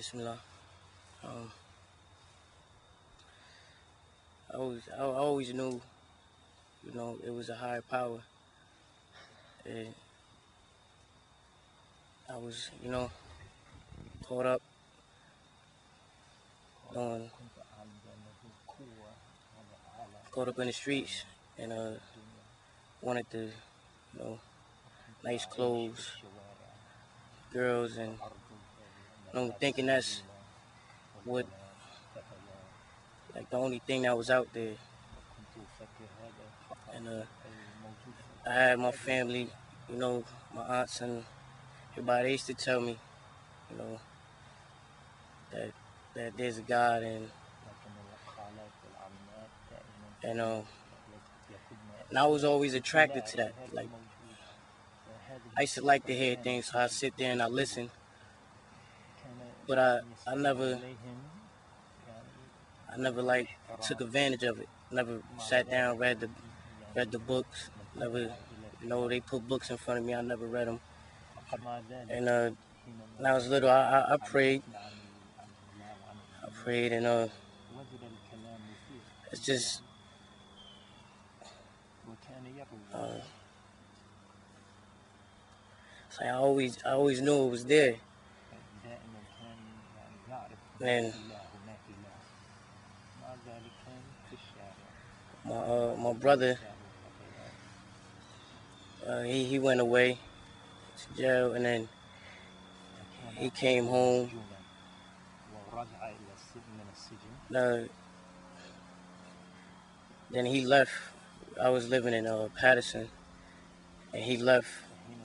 Bismillah. Um, I always knew, it was a higher power, and I was, caught up on, caught up in the streets, and wanted the, nice clothes, girls, and thinking that's what, like, the only thing that was out there. And I had my family, my aunts and everybody. They used to tell me, you know, that there's a God, and I was always attracted to that. Like, I used to like to hear things, so I sit there and I listen. But I never like took advantage of it. Never sat down, read the books. Never, they put books in front of me. I never read them. And when I was little, I prayed. And it's just it's like I always knew it was there. And my brother, he went away to jail, and then he came home. Then he left. I was living in Patterson, and he left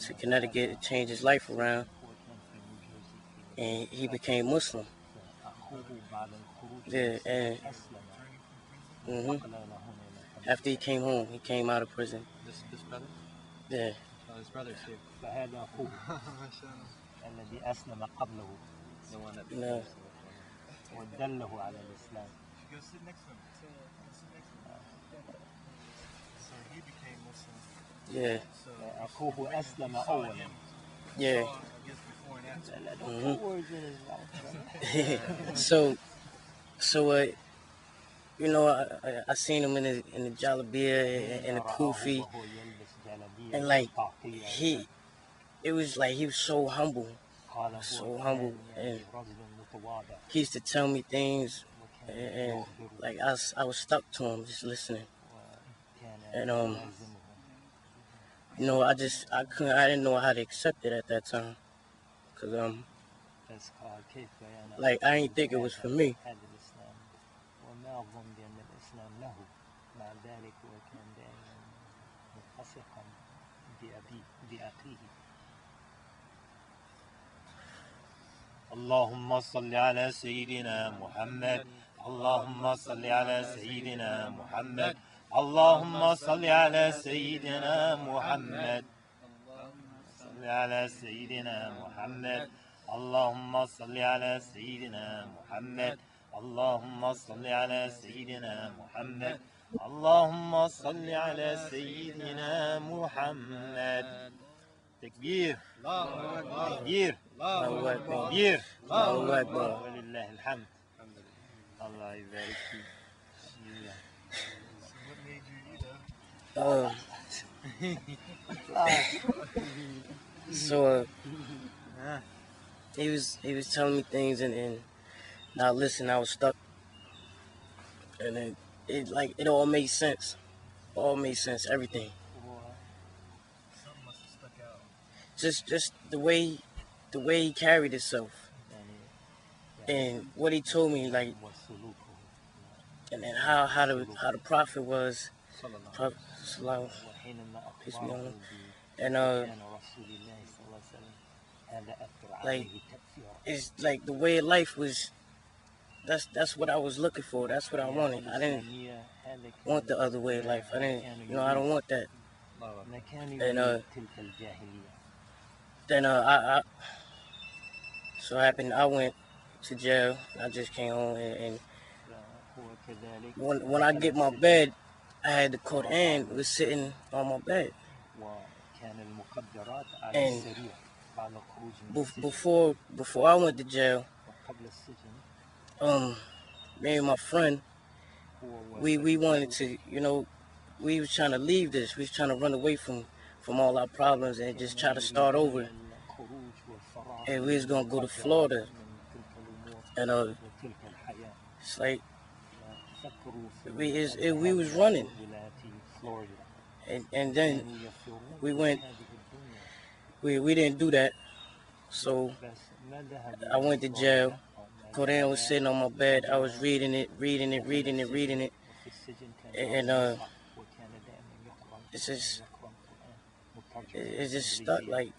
to Connecticut to change his life around, and he became Muslim. Yeah, and after he came home, he came out of prison. This brother? Yeah. Oh, his brother's here. فهذا أخوه الذي أسلم قبله. The one that No. ودله على الإسلام. Go sit next to him. Sit next to him. So he became Muslim. Yeah. So أخوه أسلم أولا. Yeah. I guess before and after. So I seen him in the jalabia and the kufi, and like it was like he was so humble, and he used to tell me things, and like I was stuck to him just listening, and I didn't know how to accept it at that time, cause like I didn't think it was for me. وما أظن بأن الإسلام له مع ذلك وكان دائما ملتصقا بأخيه. اللهم صل على سيدنا محمد. اللهم صل على سيدنا محمد. اللهم صل على سيدنا محمد. صل على سيدنا محمد. اللهم صل على سيدنا محمد. اللهم صل على سيدنا محمد. اللهم صل على سيدنا محمد. تكبير تكبير تكبير ولله الحمد. الله يبارك فيك. So he was telling me things, and now listen, I was stuck, and it all made sense. Everything. Something must have stuck out. Just the way he carried himself, and what he told me, like, and then how the prophet was, Prophet Sallallahu, peace be on him, and like it's like the way of life was. That's what I was looking for. That's what I wanted. I didn't want the other way of life. I don't want that. And then I so happened I went to jail. I just came home, and when I get my bed, I had the Quran was sitting on my bed. And before I went to jail, قبل السجن me and my friend, هو we wanted to, you know, we was trying to leave this. We was trying to run away from all our problems and just try to start over. الخروج والفرار And we was gonna go to Florida. من تلك الأمور And وتلك الحياة. it's like فكروا في we was running, ولاية فلوريدا. and then كانوا يفرون we من went. هذه الدنيا. We didn't do that. So بس ما ذهبوا I went to إلى jail. فلوريدا. Quran was sitting on my bed. I was reading it. وفي السجن كان And يقرأ وكان دائما يقرأ it's just يقرأ القرآن مترجم it just stuck. Like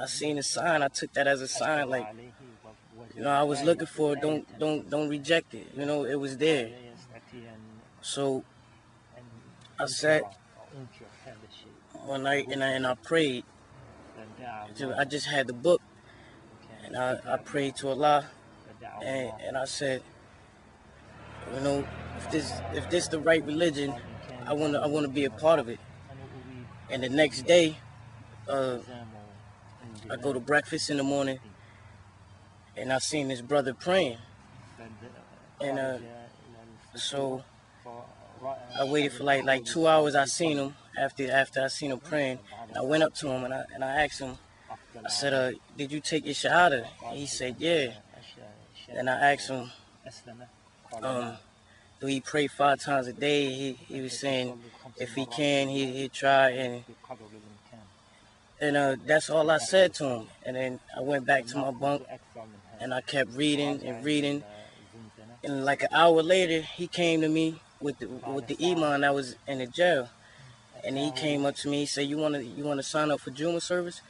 I seen a sign. I took that as a sign. Like, عليه you know, I was looking for it. Don't reject it. You know, it was there. لا يستطيع So أن I sat أنكر هذا الشيء. one night and I prayed. I just had the book and I prayed to Allah and I said, you know, if this the right religion, I wanna be a part of it. And the next day, I go to breakfast in the morning and I seen this brother praying. And so I waited for like 2 hours. I seen him after I seen him praying. And I went up to him and I asked him, I said, did you take your shahada? And he said, yeah. And I asked him, do he pray 5 times a day? He was saying if he can, he'd try. And that's all I said to him. And then I went back to my bunk and I kept reading and reading. And like an hour later, he came to me with the imam that was in the jail. And he came up to me, he said, you wanna sign up for Juma service?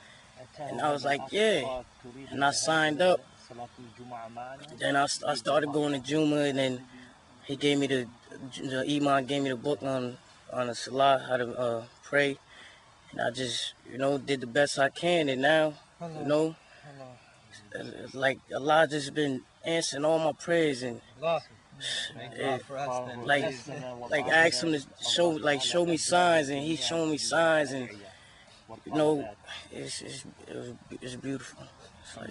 And I was like, yeah. And I signed up. Then I started going to Juma, and then he gave me the imam gave me the book on the Salah, how to pray. And I just, you know, did the best I can. And now, you know, like Allah just been answering all my prayers. And like I asked him to show me signs, and he's showing me signs, and you know, it's beautiful. It's like,